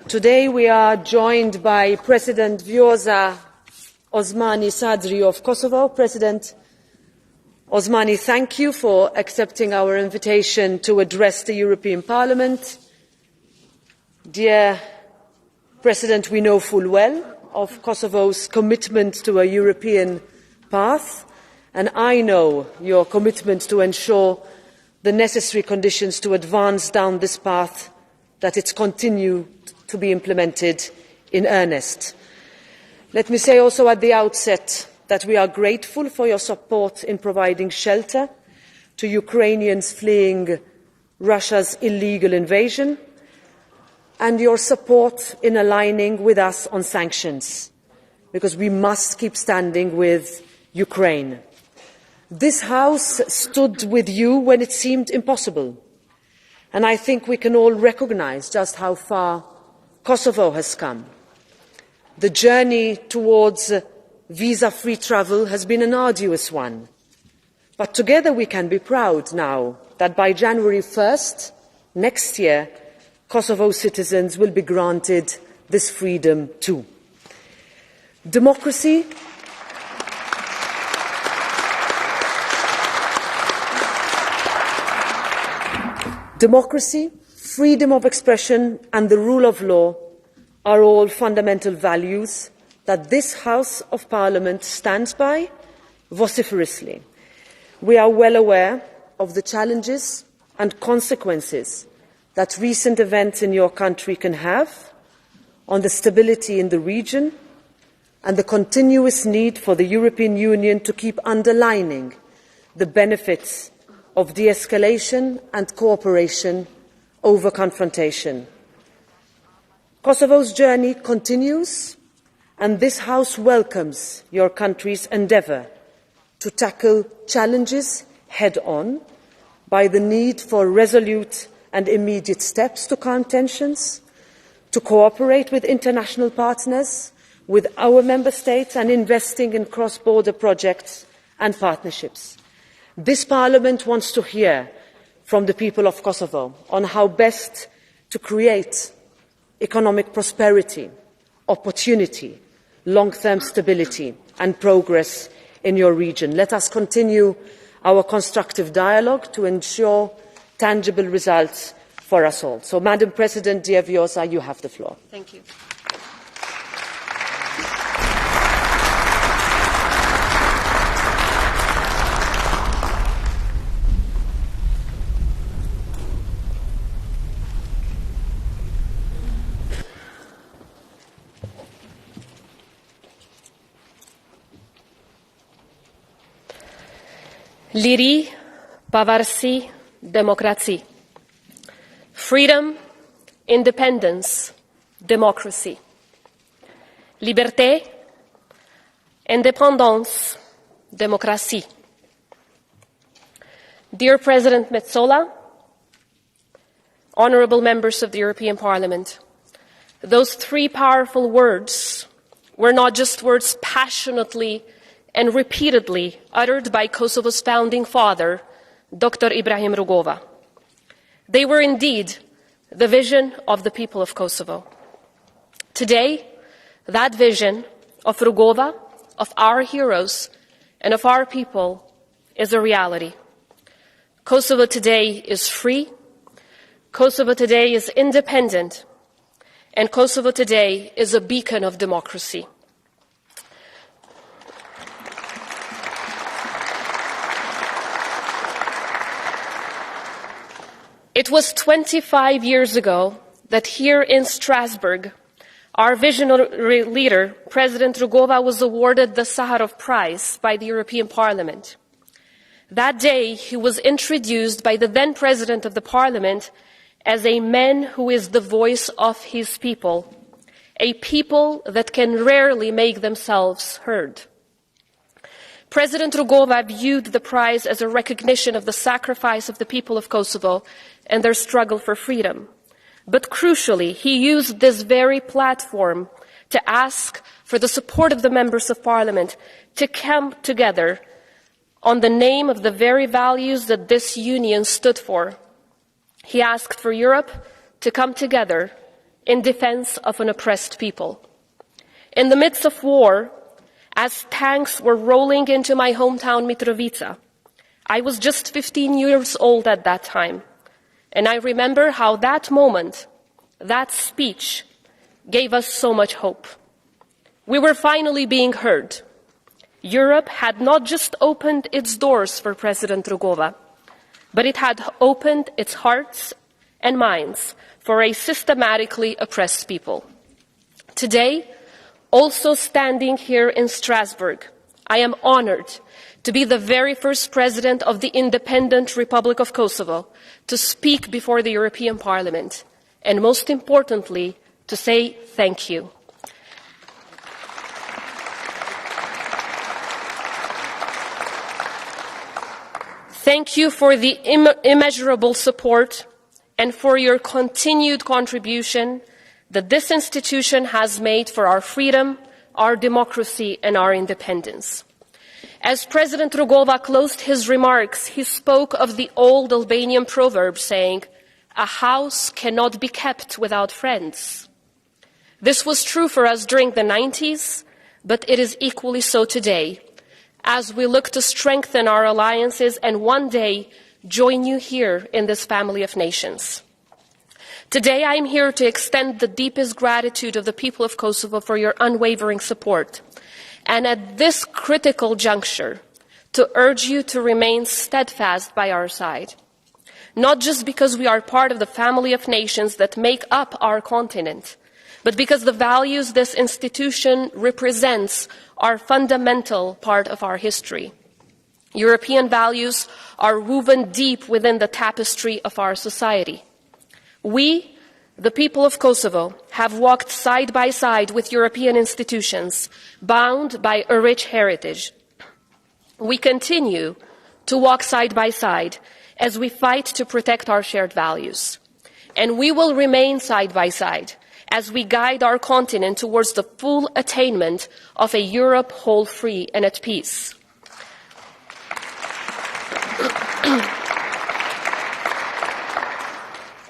Today we are joined by President Vjosa Osmani Sadri of Kosovo. President Osmani, thank you for accepting our invitation to address the European Parliament. Dear President, we know full well of Kosovo's commitment to a European path, and I know your commitment to ensure the necessary conditions to advance down this path, that it's continued to be implemented in earnest. Let me say also at the outset that we are grateful for your support in providing shelter to Ukrainians fleeing Russia's illegal invasion, and your support in aligning with us on sanctions, because we must keep standing with Ukraine. This House stood with you when it seemed impossible, and I think we can all recognise just how far Kosovo has come. The journey towards visa-free travel has been an arduous one, but together we can be proud now that by January 1st next year, Kosovo citizens will be granted this freedom too. Democracy Democracy, freedom of expression and the rule of law are all fundamental values that this House of Parliament stands by vociferously. We are well aware of the challenges and consequences that recent events in your country can have on the stability in the region, and the continuous need for the European Union to keep underlining the benefits of de-escalation and cooperation over confrontation. Kosovo's journey continues, and this House welcomes your country's endeavour to tackle challenges head-on by the need for resolute and immediate steps to calm tensions, to cooperate with international partners, with our member states, and investing in cross-border projects and partnerships. This Parliament wants to hear from the people of Kosovo on how best to create economic prosperity, opportunity, long-term stability and progress in your region. Let us continue our constructive dialogue to ensure tangible results for us all. So, Madam President, dear Vjosa, you have the floor. Thank you. Liri, pavarësi, demokraci. Freedom, independence, democracy. Liberté, indépendance, démocratie. Dear President Metsola, honourable members of the European Parliament, those three powerful words were not just words passionately and repeatedly uttered by Kosovo's founding father, Dr. Ibrahim Rugova. They were indeed the vision of the people of Kosovo. Today, that vision of Rugova, of our heroes, and of our people is a reality. Kosovo today is free, Kosovo today is independent, and Kosovo today is a beacon of democracy. It was 25 years ago that here in Strasbourg, our visionary leader, President Rugova, was awarded the Sakharov Prize by the European Parliament. That day, he was introduced by the then President of the Parliament as a man who is the voice of his people, a people that can rarely make themselves heard. President Rugova viewed the prize as a recognition of the sacrifice of the people of Kosovo and their struggle for freedom. But crucially, he used this very platform to ask for the support of the members of Parliament to come together on the name of the very values that this union stood for. He asked for Europe to come together in defense of an oppressed people. In the midst of war, as tanks were rolling into my hometown Mitrovica, I was just 15 years old at that time, and I remember how that moment, that speech, gave us so much hope. We were finally being heard. Europe had not just opened its doors for President Rugova, but it had opened its hearts and minds for a systematically oppressed people. Today, also standing here in Strasbourg, I am honored to be the very first president of the independent Republic of Kosovo to speak before the European Parliament, and most importantly, to say thank you. Thank you for the immeasurable support and for your continued contribution that this institution has made for our freedom, our democracy, and our independence. As President Rugova closed his remarks, he spoke of the old Albanian proverb saying, "A house cannot be kept without friends." This was true for us during the 90s, but it is equally so today, as we look to strengthen our alliances and one day join you here in this family of nations. Today I am here to extend the deepest gratitude of the people of Kosovo for your unwavering support, and at this critical juncture, to urge you to remain steadfast by our side, not just because we are part of the family of nations that make up our continent, but because the values this institution represents are a fundamental part of our history. European values are woven deep within the tapestry of our society. We, the people of Kosovo, have walked side by side with European institutions, bound by a rich heritage. We continue to walk side by side as we fight to protect our shared values. And we will remain side by side as we guide our continent towards the full attainment of a Europe whole, free, and at peace.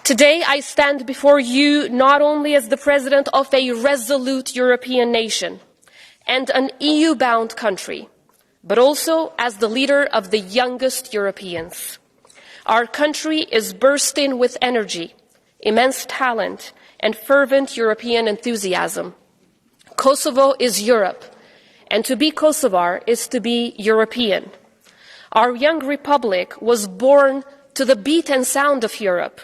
Today, I stand before you not only as the president of a resolute European nation and an EU-bound country, but also as the leader of the youngest Europeans. Our country is bursting with energy, immense talent, and fervent European enthusiasm. Kosovo is Europe, and to be Kosovar is to be European. Our young republic was born to the beat and sound of Europe.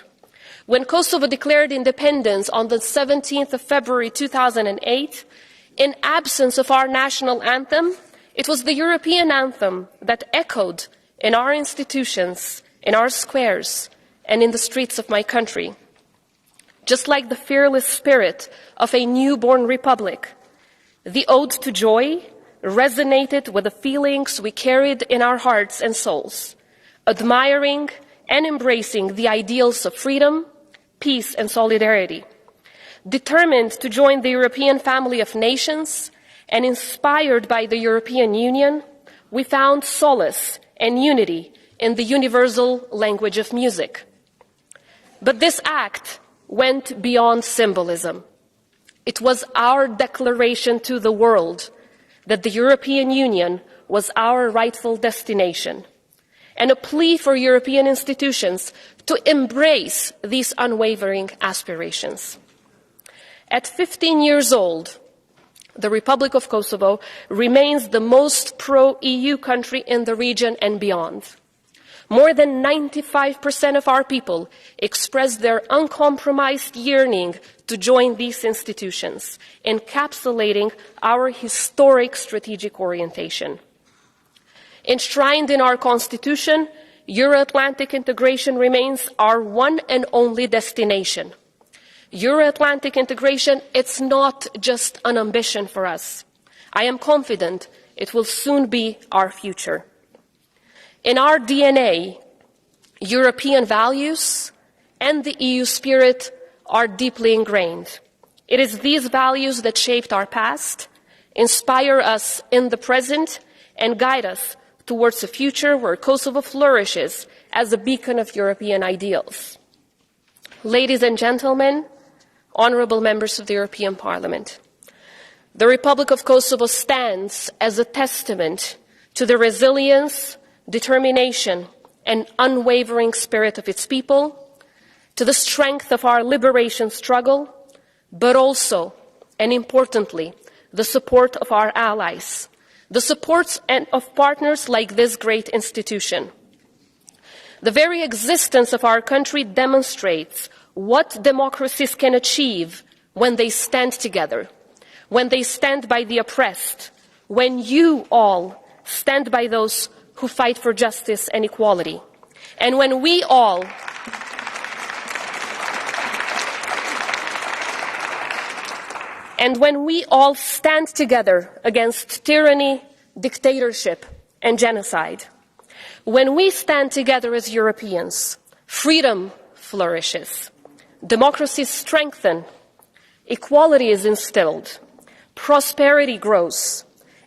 When Kosovo declared independence on the 17th of February 2008, in absence of our national anthem, it was the European anthem that echoed in our institutions, in our squares, and in the streets of my country. Just like the fearless spirit of a newborn republic, the ode to joy resonated with the feelings we carried in our hearts and souls, admiring and embracing the ideals of freedom, peace, and solidarity. Determined to join the European family of nations and inspired by the European Union, we found solace and unity in the universal language of music. But this act went beyond symbolism. It was our declaration to the world that the European Union was our rightful destination, and a plea for European institutions to embrace these unwavering aspirations. At 15 years old, the Republic of Kosovo remains the most pro-EU country in the region and beyond. More than 95% of our people expressed their uncompromised yearning to join these institutions, encapsulating our historic strategic orientation. Enshrined in our Constitution, Euro-Atlantic integration remains our one and only destination. Euro-Atlantic integration, it's not just an ambition for us. I am confident it will soon be our future. In our DNA, European values and the EU spirit are deeply ingrained. It is these values that shaped our past, inspire us in the present, and guide us towards a future where Kosovo flourishes as a beacon of European ideals. Ladies and gentlemen, honorable members of the European Parliament, the Republic of Kosovo stands as a testament to the resilience, determination, and unwavering spirit of its people, to the strength of our liberation struggle, but also, and importantly, the support of our allies, the support of partners like this great institution. The very existence of our country demonstrates what democracies can achieve when they stand together, when they stand by the oppressed, when you all stand by those who fight for justice and equality, and when we all stand together against tyranny, dictatorship, and genocide. When we stand together as Europeans, freedom flourishes, democracy is strengthened, equality is instilled, prosperity grows,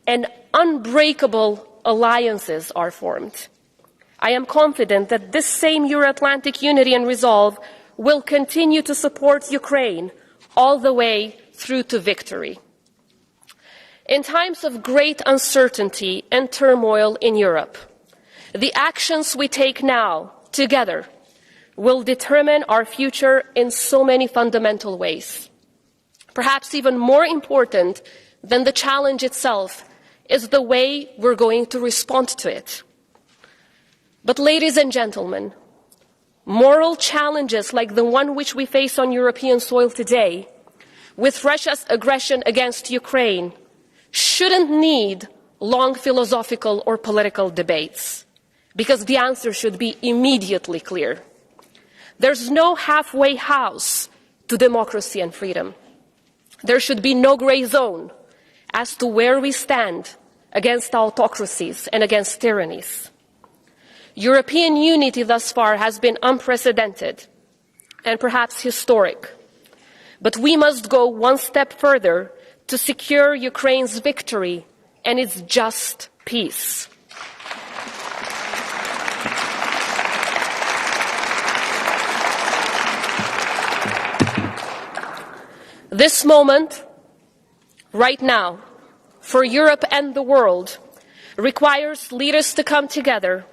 and unbreakable alliances are formed. I am confident that this same Euro-Atlantic unity and resolve will continue to support Ukraine all the way through to victory. In times of great uncertainty and turmoil in Europe, the actions we take now together will determine our future in so many fundamental ways. Perhaps even more important than the challenge itself is the way we're going to respond to it. But ladies and gentlemen, moral challenges like the one which we face on European soil today, with Russia's aggression against Ukraine, shouldn't need long philosophical or political debates, because the answer should be immediately clear. There's no halfway house to democracy and freedom. There should be no gray zone as to where we stand against autocracies and against tyrannies. European unity thus far has been unprecedented and perhaps historic. But we must go one step further to secure Ukraine's victory and its just peace. This moment, right now, for Europe and the world, requires leaders to come together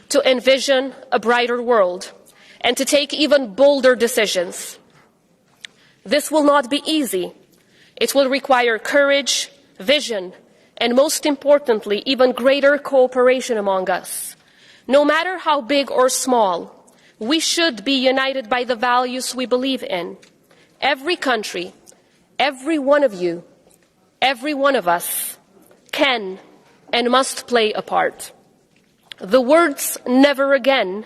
to envision a brighter world and to take even bolder decisions. This will not be easy. It will require courage, vision, and most importantly, even greater cooperation among us. No matter how big or small, we should be united by the values we believe in. Every country, every one of you, every one of us can and must play a part. The words "never again"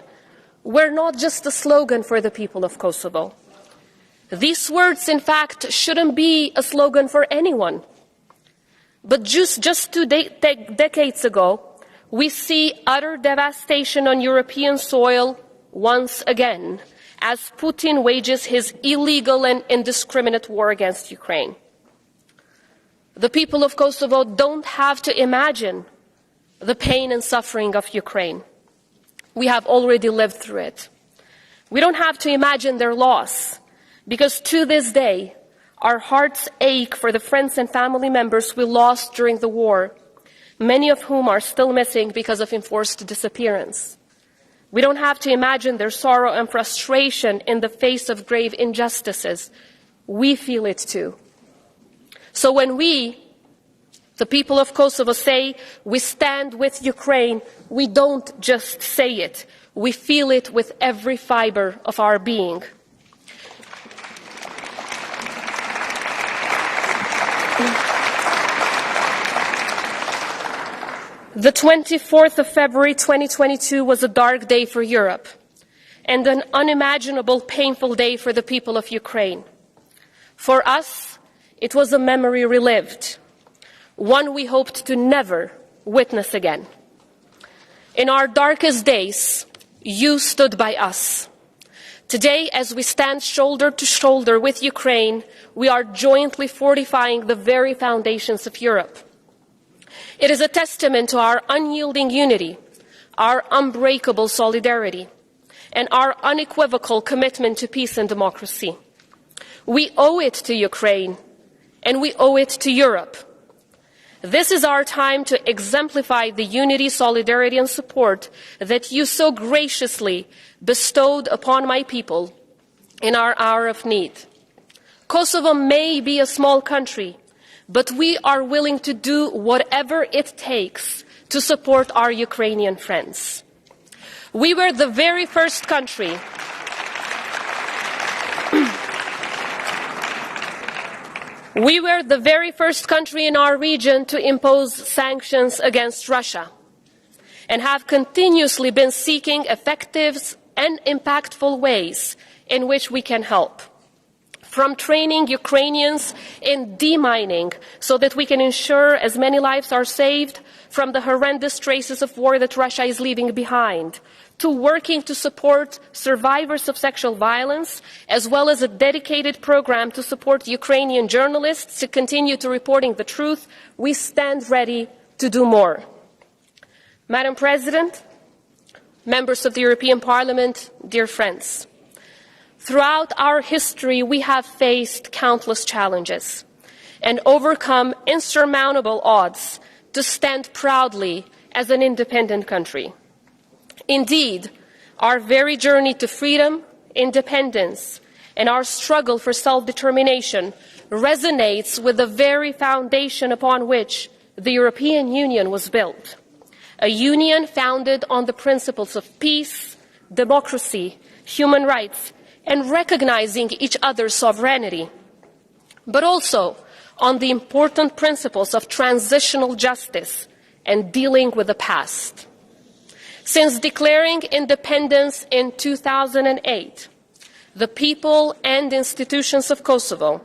were not just a slogan for the people of Kosovo. These words, in fact, shouldn't be a slogan for anyone. But just 2 decades ago, we see utter devastation on European soil once again, as Putin wages his illegal and indiscriminate war against Ukraine. The people of Kosovo don't have to imagine the pain and suffering of Ukraine. We have already lived through it. We don't have to imagine their loss, because to this day, our hearts ache for the friends and family members we lost during the war, many of whom are still missing because of enforced disappearance. We don't have to imagine their sorrow and frustration in the face of grave injustices. We feel it too. So when we, the people of Kosovo, say we stand with Ukraine, we don't just say it. We feel it with every fiber of our being. The 24th of February 2022 was a dark day for Europe and an unimaginable, painful day for the people of Ukraine. For us, it was a memory relived, one we hoped to never witness again. In our darkest days, you stood by us. Today, as we stand shoulder to shoulder with Ukraine, we are jointly fortifying the very foundations of Europe. It is a testament to our unyielding unity, our unbreakable solidarity, and our unequivocal commitment to peace and democracy. We owe it to Ukraine, and we owe it to Europe. This is our time to exemplify the unity, solidarity, and support that you so graciously bestowed upon my people in our hour of need. Kosovo may be a small country, but we are willing to do whatever it takes to support our Ukrainian friends. We were the very first country in our region to impose sanctions against Russia and have continuously been seeking effective and impactful ways in which we can help. From training Ukrainians in demining so that we can ensure as many lives are saved from the horrendous traces of war that Russia is leaving behind, to working to support survivors of sexual violence, as well as a dedicated program to support Ukrainian journalists to continue to reporting the truth, we stand ready to do more. Madam President, members of the European Parliament, dear friends, throughout our history, we have faced countless challenges and overcome insurmountable odds to stand proudly as an independent country. Indeed, our very journey to freedom, independence, and our struggle for self-determination resonates with the very foundation upon which the European Union was built, a union founded on the principles of peace, democracy, human rights, and recognizing each other's sovereignty, but also on the important principles of transitional justice and dealing with the past. Since declaring independence in 2008, the people and institutions of Kosovo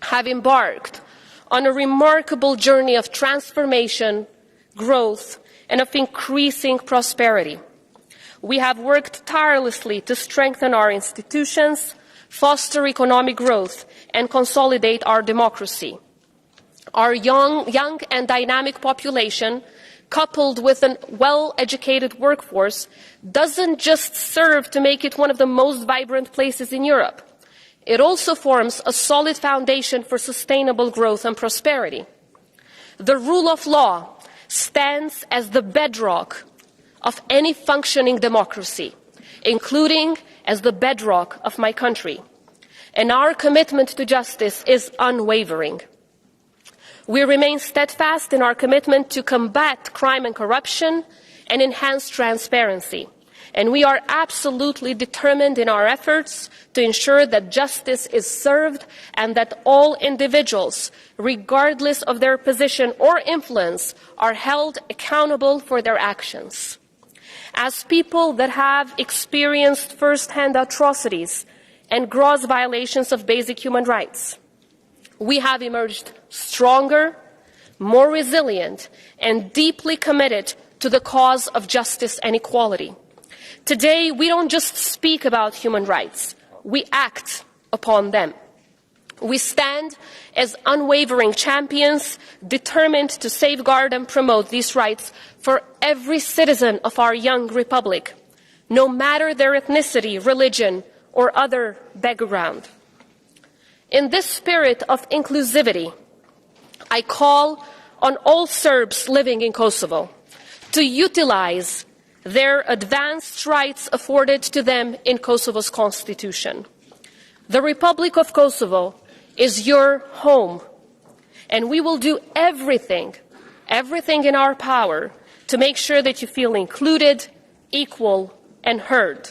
have embarked on a remarkable journey of transformation, growth, and of increasing prosperity. We have worked tirelessly to strengthen our institutions, foster economic growth, and consolidate our democracy. Our young and dynamic population, coupled with a well-educated workforce, doesn't just serve to make it one of the most vibrant places in Europe. It also forms a solid foundation for sustainable growth and prosperity. The rule of law stands as the bedrock of any functioning democracy, including as the bedrock of my country. And our commitment to justice is unwavering. We remain steadfast in our commitment to combat crime and corruption and enhance transparency. And we are absolutely determined in our efforts to ensure that justice is served and that all individuals, regardless of their position or influence, are held accountable for their actions. As people that have experienced first-hand atrocities and gross violations of basic human rights, we have emerged stronger, more resilient, and deeply committed to the cause of justice and equality. Today, we don't just speak about human rights, we act upon them. We stand as unwavering champions, determined to safeguard and promote these rights for every citizen of our young republic, no matter their ethnicity, religion, or other background. In this spirit of inclusivity, I call on all Serbs living in Kosovo to utilize their advanced rights afforded to them in Kosovo's constitution. The Republic of Kosovo is your home, and we will do everything in our power to make sure that you feel included, equal, and heard.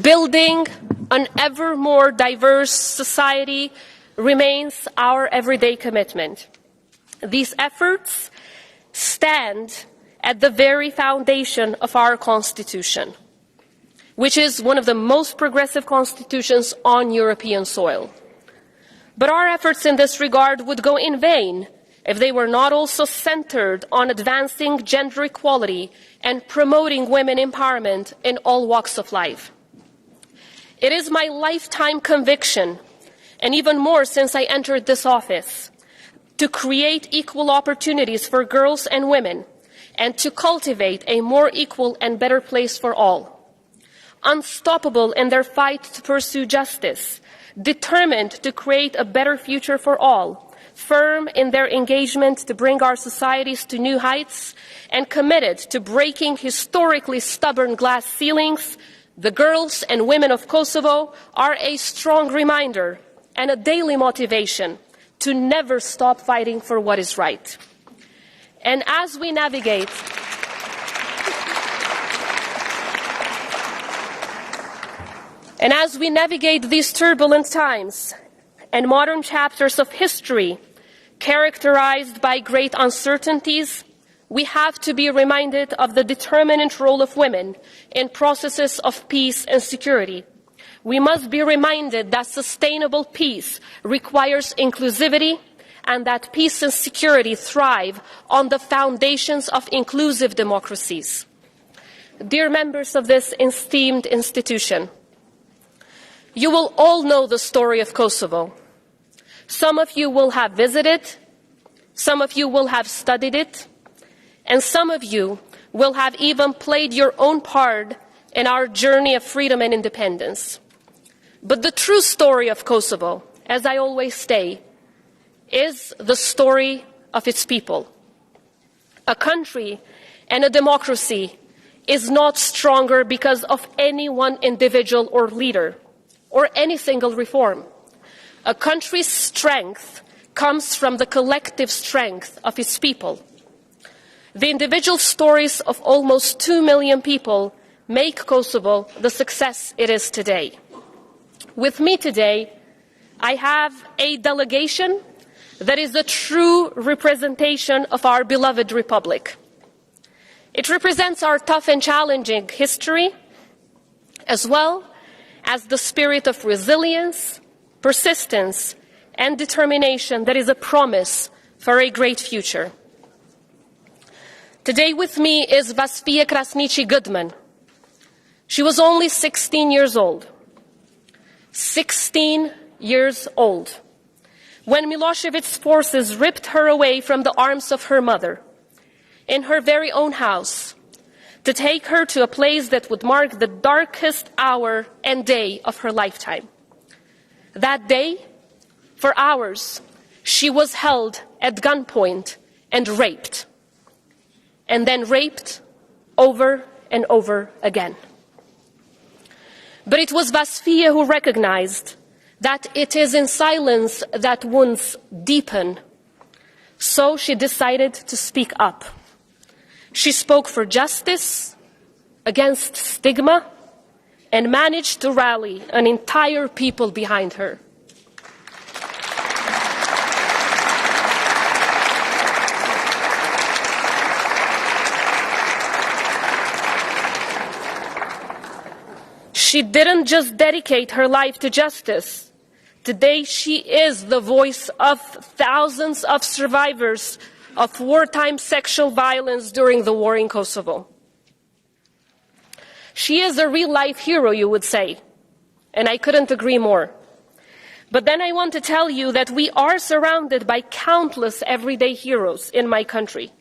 Building an ever more diverse society remains our everyday commitment. These efforts stand at the very foundation of our Constitution, which is one of the most progressive constitutions on European soil. But our efforts in this regard would go in vain if they were not also centered on advancing gender equality and promoting women empowerment in all walks of life. It is my lifetime conviction, and even more since I entered this office, to create equal opportunities for girls and women, and to cultivate a more equal and better place for all. Unstoppable in their fight to pursue justice, determined to create a better future for all, firm in their engagement to bring our societies to new heights, and committed to breaking historically stubborn glass ceilings, the girls and women of Kosovo are a strong reminder and a daily motivation to never stop fighting for what is right. And as we navigate these turbulent times and modern chapters of history characterized by great uncertainties, we have to be reminded of the determinant role of women in processes of peace and security. We must be reminded that sustainable peace requires inclusivity and that peace and security thrive on the foundations of inclusive democracies. Dear members of this esteemed institution, you will all know the story of Kosovo. Some of you will have visited, some of you will have studied it, and some of you will have even played your own part in our journey of freedom and independence. But the true story of Kosovo, as I always say, is the story of its people. A country and a democracy is not stronger because of any one individual or leader or any single reform. A country's strength comes from the collective strength of its people. The individual stories of almost 2 million people make Kosovo the success it is today. With me today, I have a delegation that is a true representation of our beloved republic. It represents our tough and challenging history, as well as the spirit of resilience, persistence, and determination that is a promise for a great future. Today with me is Vaspija Krasniqi Goodman. She was only 16 years old. 16 years old, when Milosevic's forces ripped her away from the arms of her mother, in her very own house, to take her to a place that would mark the darkest hour and day of her lifetime. That day, for hours, she was held at gunpoint and raped, and then raped over and over again. But it was Vaspija who recognized that it is in silence that wounds deepen. So she decided to speak up. She spoke for justice, against stigma, and managed to rally an entire people behind her. She didn't just dedicate her life to justice. Today, she is the voice of thousands of survivors of wartime sexual violence during the war in Kosovo. She is a real-life hero, you would say, and I couldn't agree more. But then I want to tell you that we are surrounded by countless everyday heroes in my country,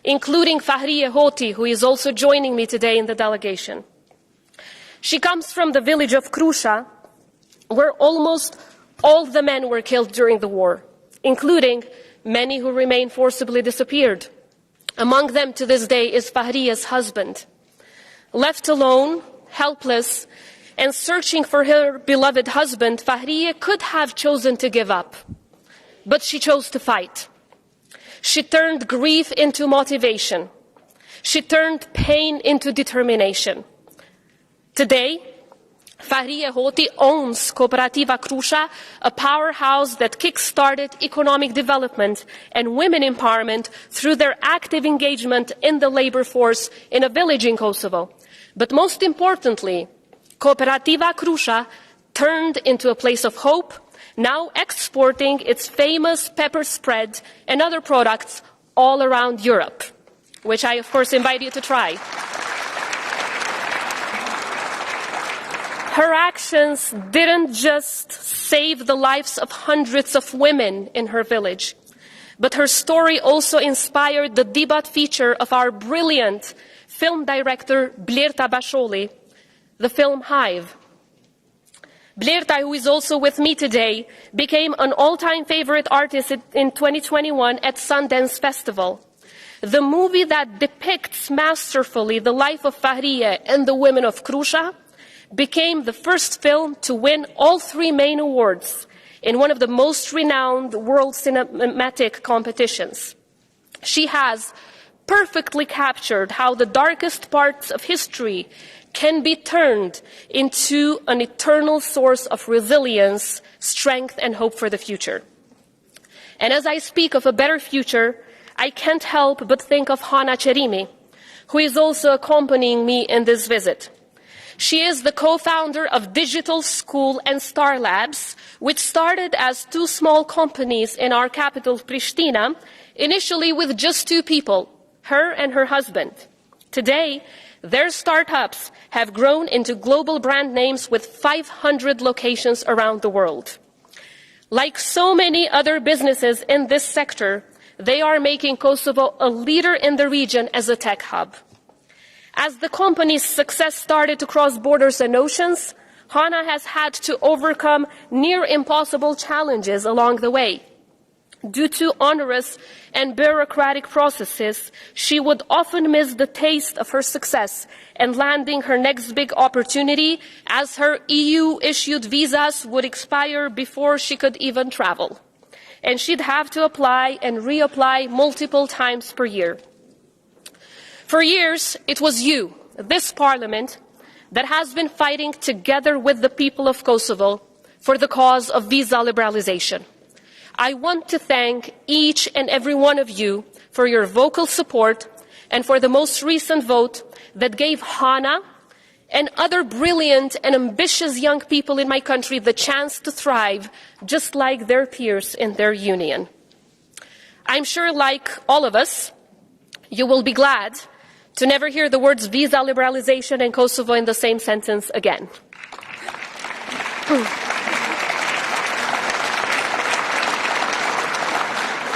including Fahriye Hoti, who is also joining me today in the delegation. She comes from the village of Krusha, where almost all the men were killed during the war, including many who remain forcibly disappeared. Among them to this day is Fahriye's husband. Left alone, helpless, and searching for her beloved husband, Fahriye could have chosen to give up, but she chose to fight. She turned grief into motivation. She turned pain into determination. Today, Fahriye Hoti owns Cooperativa Krusha, a powerhouse that kick-started economic development and women empowerment through their active engagement in the labor force in a village in Kosovo. But most importantly, Cooperativa Krusha turned into a place of hope, now exporting its famous pepper spread and other products all around Europe, which I, of course, invite you to try. Her actions didn't just save the lives of hundreds of women in her village, but her story also inspired the debut feature of our brilliant film director Blerta Basholi, the film Hive. Blerta, who is also with me today, became an all-time favorite artist in 2021 at Sundance Festival. The movie that depicts masterfully the life of Fahriye and the women of Krusha became the first film to win all 3 main awards in one of the most renowned world cinematic competitions. She has perfectly captured how the darkest parts of history can be turned into an eternal source of resilience, strength, and hope for the future. And as I speak of a better future, I can't help but think of Hana Cherimi, who is also accompanying me in this visit. She is the co-founder of Digital School and Star Labs, which started as 2 small companies in our capital, Pristina, initially with just 2 people, her and her husband. Today, their startups have grown into global brand names with 500 locations around the world. Like so many other businesses in this sector, they are making Kosovo a leader in the region as a tech hub. As the company's success started to cross borders and oceans, Hana has had to overcome near impossible challenges along the way. Due to onerous and bureaucratic processes, she would often miss the taste of her success and landing her next big opportunity, as her EU-issued visas would expire before she could even travel. And she'd have to apply and reapply multiple times per year. For years, it was you, this Parliament, that has been fighting together with the people of Kosovo for the cause of visa liberalization. I want to thank each and every one of you for your vocal support and for the most recent vote that gave Hana and other brilliant and ambitious young people in my country the chance to thrive just like their peers in their union. I'm sure, like all of us, you will be glad to never hear the words visa liberalization and Kosovo in the same sentence again.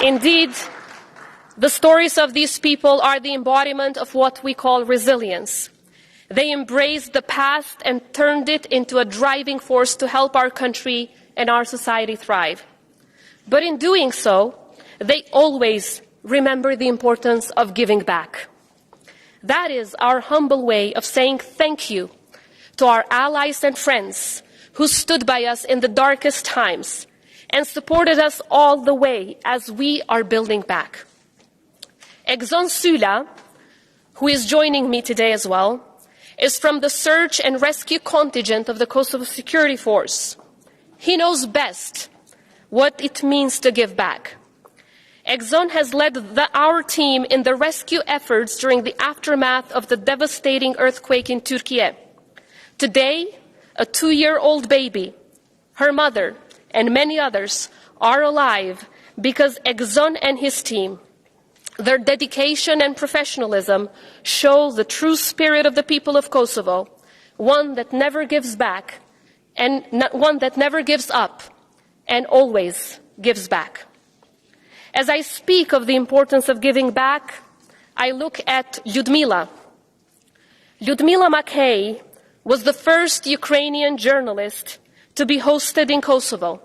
Indeed, the stories of these people are the embodiment of what we call resilience. They embraced the past and turned it into a driving force to help our country and our society thrive. But in doing so, they always remember the importance of giving back. That is our humble way of saying thank you to our allies and friends who stood by us in the darkest times and supported us all the way as we are building back. Exxon Sula, who is joining me today as well, is from the search and rescue contingent of the Kosovo Security Force. He knows best what it means to give back. Exxon has led our team in the rescue efforts during the aftermath of the devastating earthquake in Turkey. Today, a 2-year-old baby, her mother, and many others are alive because Exxon and his team, their dedication and professionalism, show the true spirit of the people of Kosovo, one that never gives back, and one that never gives up, and always gives back. As I speak of the importance of giving back, I look at Lyudmila. Lyudmila Mackay was the first Ukrainian journalist to be hosted in Kosovo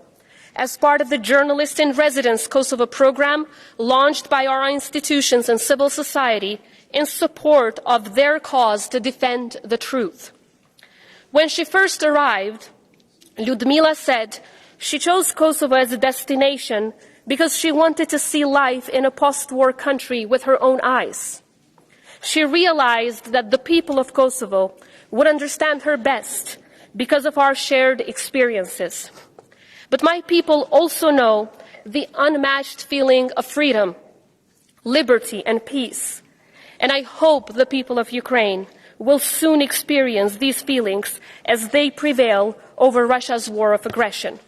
as part of the Journalist in Residence Kosovo program launched by our institutions and civil society in support of their cause to defend the truth. When she first arrived, Lyudmila said she chose Kosovo as a destination because she wanted to see life in a post-war country with her own eyes. She realized that the people of Kosovo would understand her best because of our shared experiences. But my people also know the unmatched feeling of freedom, liberty, and peace. And I hope the people of Ukraine will soon experience these feelings as they prevail over Russia's war of aggression.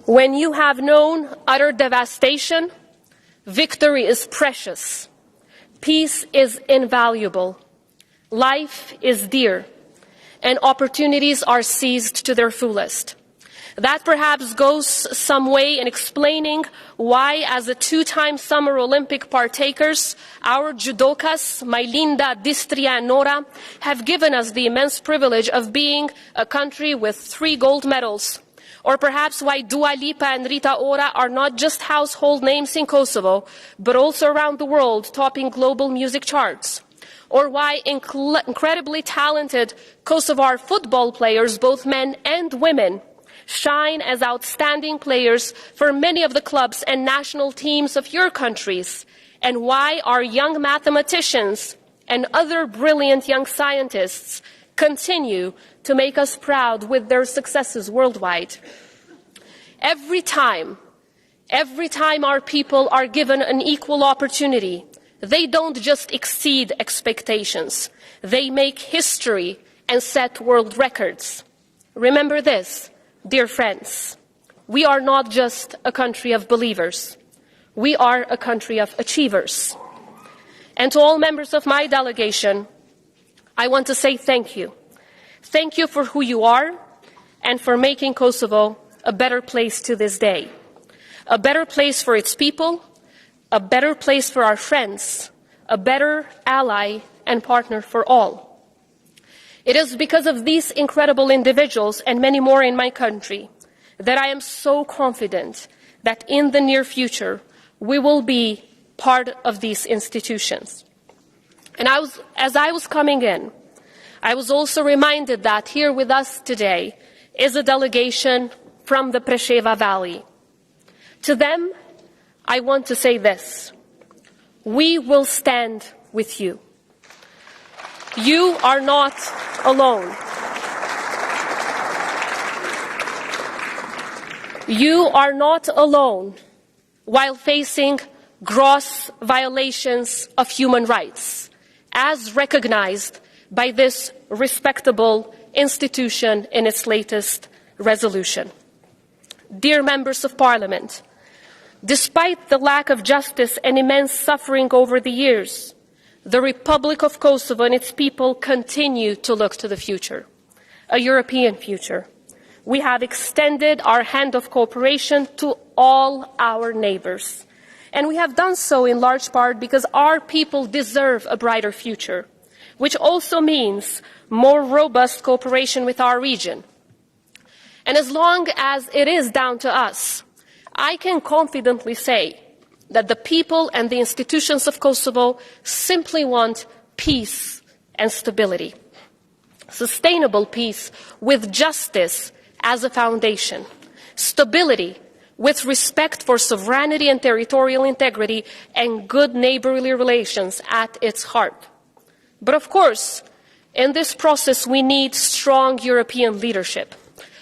When you have known utter devastation, victory is precious. Peace is invaluable. Life is dear. and opportunities are seized to their fullest. That perhaps goes some way in explaining why, as a two-time Summer Olympic partakers, our judokas, Mailinda, Distria, and Nora, have given us the immense privilege of being a country with 3 gold medals. Or perhaps why Dua Lipa and Rita Ora are not just household names in Kosovo, but also around the world, topping global music charts. Or why incredibly talented Kosovar football players, both men and women, shine as outstanding players for many of the clubs and national teams of your countries, and why our young mathematicians and other brilliant young scientists continue to make us proud with their successes worldwide. Every time our people are given an equal opportunity, they don't just exceed expectations, they make history and set world records. Remember this, dear friends, we are not just a country of believers, we are a country of achievers. And to all members of my delegation, I want to say thank you. Thank you for who you are and for making Kosovo a better place to this day. A better place for its people, a better place for our friends, a better ally and partner for all. It is because of these incredible individuals and many more in my country that I am so confident that in the near future we will be part of these institutions. And as I was coming in, I was also reminded that here with us today is a delegation from the Preševa Valley. To them, I want to say this: we will stand with you. You are not alone. You are not alone while facing gross violations of human rights, as recognized by this respectable institution in its latest resolution. Dear members of Parliament, despite the lack of justice and immense suffering over the years, the Republic of Kosovo and its people continue to look to the future, a European future. We have extended our hand of cooperation to all our neighbors. And we have done so in large part because our people deserve a brighter future, which also means more robust cooperation with our region. And as long as it is down to us, I can confidently say that the people and the institutions of Kosovo simply want peace and stability. Sustainable peace with justice as a foundation. Stability with respect for sovereignty and territorial integrity and good neighborly relations at its heart. But of course, in this process we need strong European leadership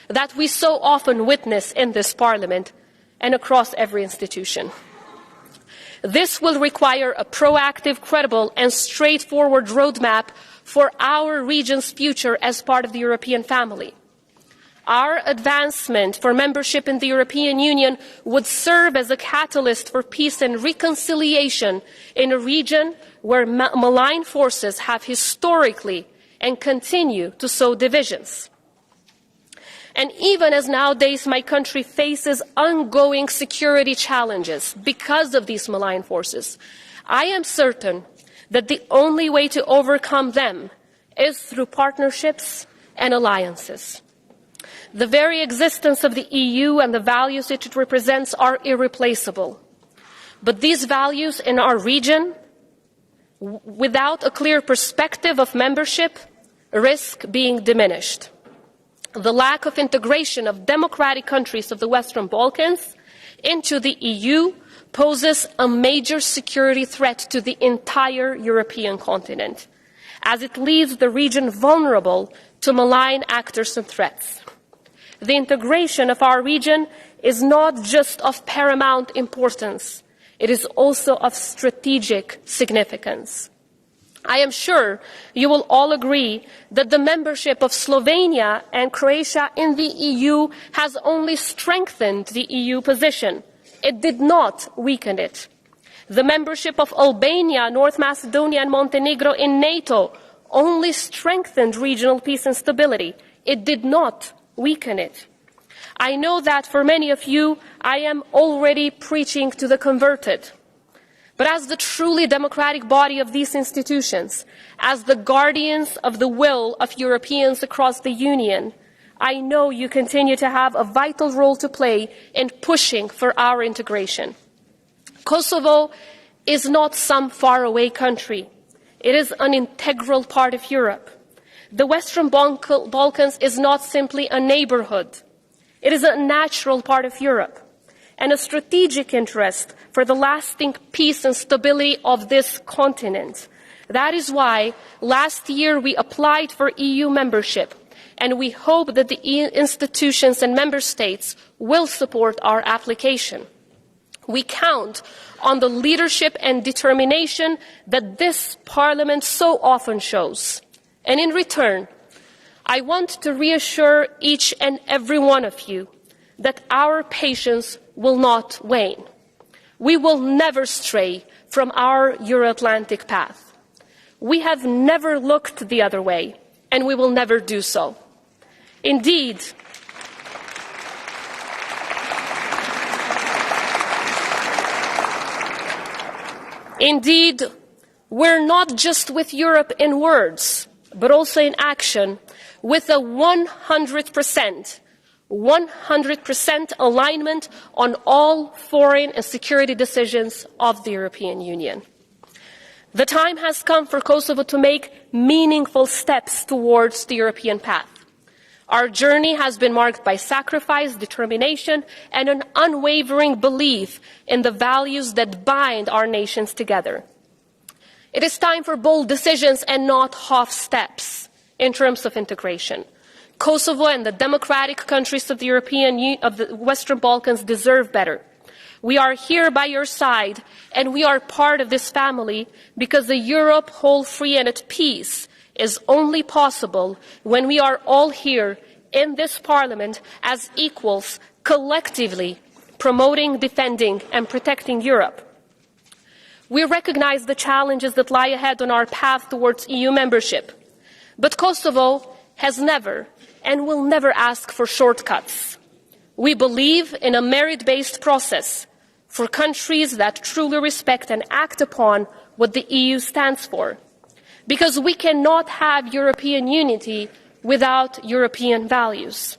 that we so often witness in this Parliament and across every institution. This will require a proactive, credible, and straightforward roadmap for our region's future as part of the European family. Our advancement for membership in the European Union would serve as a catalyst for peace and reconciliation in a region where malign forces have historically and continue to sow divisions. And even as nowadays my country faces ongoing security challenges because of these malign forces, I am certain that the only way to overcome them is through partnerships and alliances. The very existence of the EU and the values it represents are irreplaceable. But these values in our region, without a clear perspective of membership, risk being diminished. The lack of integration of democratic countries of the Western Balkans into the EU poses a major security threat to the entire European continent, as it leaves the region vulnerable to malign actors and threats. The integration of our region is not just of paramount importance, it is also of strategic significance. I am sure you will all agree that the membership of Slovenia and Croatia in the EU has only strengthened the EU position. It did not weaken it. The membership of Albania, North Macedonia and Montenegro in NATO only strengthened regional peace and stability. It did not weaken it. I know that for many of you, I am already preaching to the converted. But as the truly democratic body of these institutions, as the guardians of the will of Europeans across the Union, I know you continue to have a vital role to play in pushing for our integration. Kosovo is not some faraway country. It is an integral part of Europe. The Western Balkans is not simply a neighborhood. It is a natural part of Europe and a strategic interest for the lasting peace and stability of this continent. That is why last year we applied for EU membership, and we hope that the EU institutions and member states will support our application. We count on the leadership and determination that this Parliament so often shows. And in return, I want to reassure each and every one of you that our patience will not wane. We will never stray from our Euro-Atlantic path. We have never looked the other way, and we will never do so. Indeed, we're not just with Europe in words, but also in action, with a 100% alignment on all foreign and security decisions of the European Union. The time has come for Kosovo to make meaningful steps towards the European path. Our journey has been marked by sacrifice, determination, and an unwavering belief in the values that bind our nations together. It is time for bold decisions and not half steps in terms of integration. Kosovo and the democratic countries of the Western Balkans deserve better. We are here by your side, and we are part of this family because a Europe whole, free, and at peace is only possible when we are all here in this Parliament as equals, collectively promoting, defending, and protecting Europe. We recognize the challenges that lie ahead on our path towards EU membership, but Kosovo has never and will never ask for shortcuts. We believe in a merit-based process for countries that truly respect and act upon what the EU stands for, because we cannot have European unity without European values.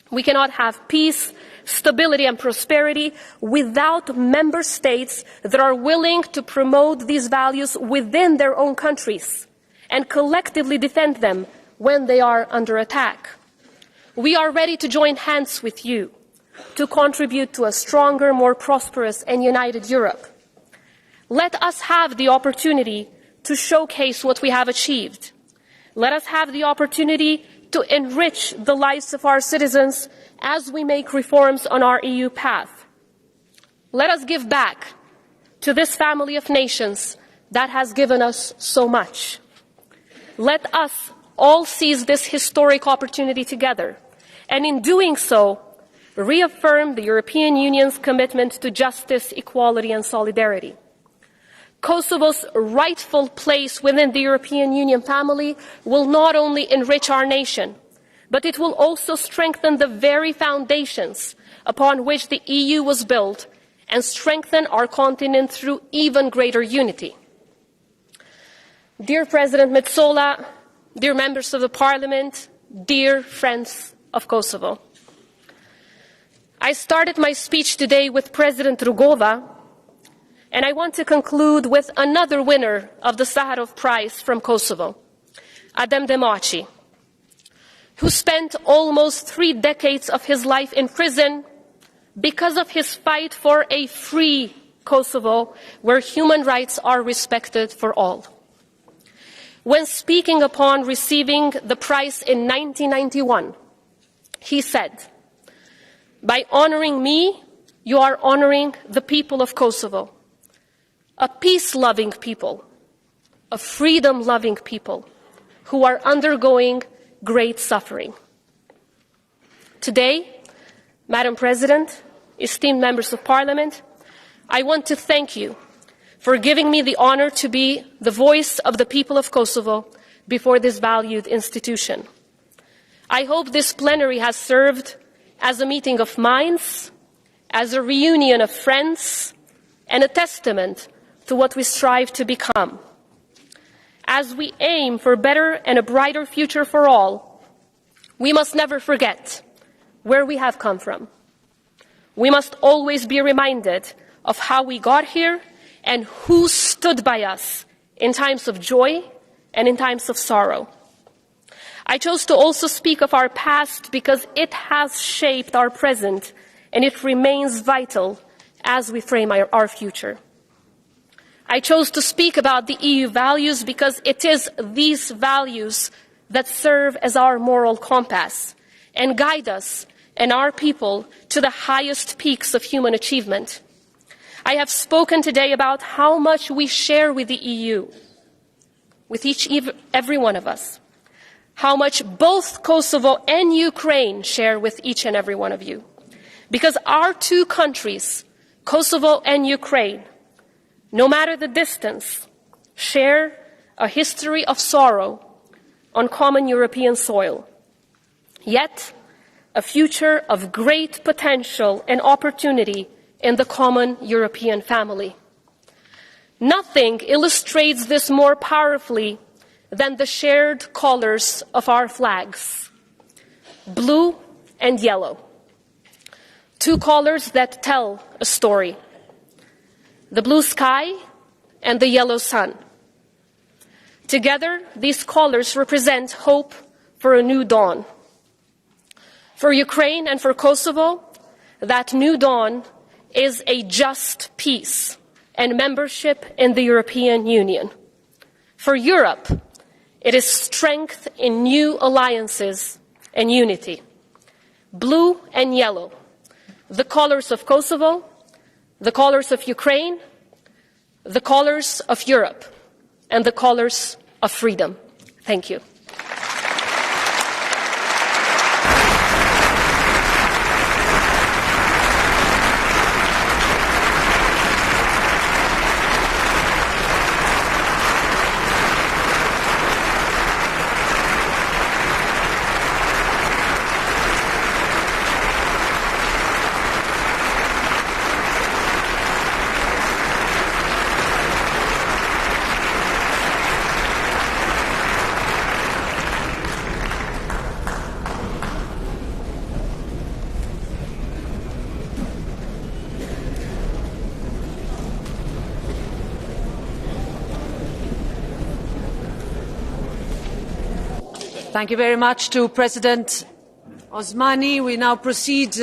We cannot have peace, stability and prosperity without member states that are willing to promote these values within their own countries and collectively defend them when they are under attack. We are ready to join hands with you to contribute to a stronger, more prosperous and united Europe. Let us have the opportunity to showcase what we have achieved. Let us have the opportunity to enrich the lives of our citizens as we make reforms on our EU path. Let us give back to this family of nations that has given us so much. Let us all seize this historic opportunity together, and in doing so, reaffirm the European Union's commitment to justice, equality and solidarity. Kosovo's rightful place within the European Union family will not only enrich our nation, but it will also strengthen the very foundations upon which the EU was built and strengthen our continent through even greater unity. Dear President Metsola, dear members of the Parliament, dear friends of Kosovo, I started my speech today with President Rugova, and I want to conclude with another winner of the Sakharov Prize from Kosovo, Adem Demaci, who spent almost 3 decades of his life in prison because of his fight for a free Kosovo where human rights are respected for all. When speaking upon receiving the prize in 1991, he said, "By honoring me, you are honoring the people of Kosovo, a peace-loving people, a freedom-loving people who are undergoing great suffering." Today, Madam President, esteemed members of Parliament, I want to thank you for giving me the honor to be the voice of the people of Kosovo before this valued institution. I hope this plenary has served as a meeting of minds, as a reunion of friends, and a testament to what we strive to become. As we aim for a better and a brighter future for all, we must never forget where we have come from. We must always be reminded of how we got here and who stood by us in times of joy and in times of sorrow. I chose to also speak of our past because it has shaped our present and it remains vital as we frame our future. I chose to speak about the EU values because it is these values that serve as our moral compass and guide us and our people to the highest peaks of human achievement. I have spoken today about how much we share with the EU, with every one of us, how much both Kosovo and Ukraine share with each and every one of you. Because our two countries, Kosovo and Ukraine, no matter the distance, share a history of sorrow on common European soil, yet a future of great potential and opportunity in the common European family. Nothing illustrates this more powerfully than the shared colors of our flags, blue and yellow, two colors that tell a story, the blue sky and the yellow sun. Together, these colors represent hope for a new dawn. For Ukraine and for Kosovo, that new dawn is a just peace and membership in the European Union. For Europe, it is strength in new alliances and unity. Blue and yellow, the colors of Kosovo, the colors of Ukraine, the colors of Europe, and the colors of freedom. Thank you. Thank you very much to President Osmani. We now proceed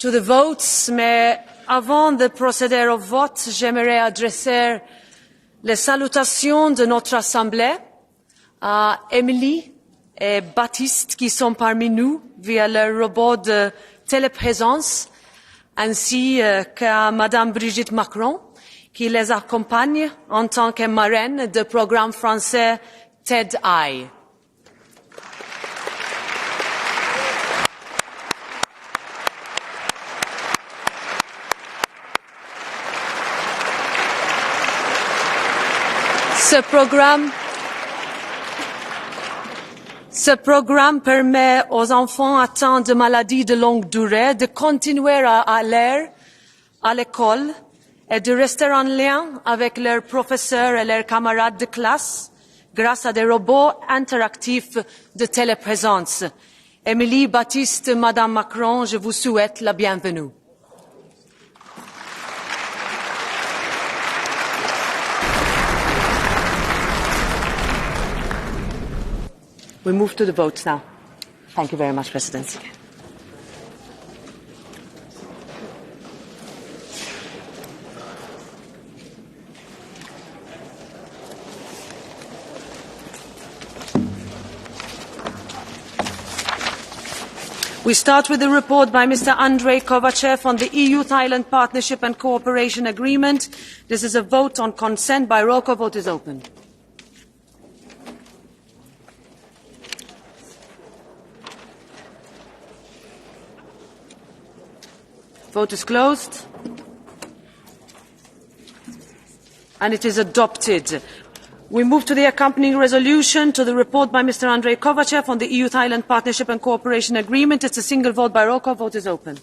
to the votes. Mais avant de procéder au vote, j'aimerais adresser les salutations de notre Assemblée à Émilie et Baptiste qui sont parmi nous via le robot de téléprésence, ainsi qu'à Madame Brigitte Macron qui les accompagne en tant que marraine du programme français TED-I. Ce programme permet aux enfants atteints de maladies de longue durée de continuer à aller à l'école et de rester en lien avec leurs professeurs et leurs camarades de classe grâce à des robots interactifs de téléprésence. Émilie, Baptiste, Madame Macron, je vous souhaite la bienvenue. We move to the votes now. Thank you very much, President. We start with the report by Mr. Andrei Kovachev on the EU-Thailand Partnership and Cooperation Agreement. This is a vote on consent by roll call. Vote is open. Vote is closed. And it is adopted. We move to the accompanying resolution to the report by Mr. Andrei Kovachev on the EU-Thailand Partnership and Cooperation Agreement. It's a single vote by roll call. Vote is open.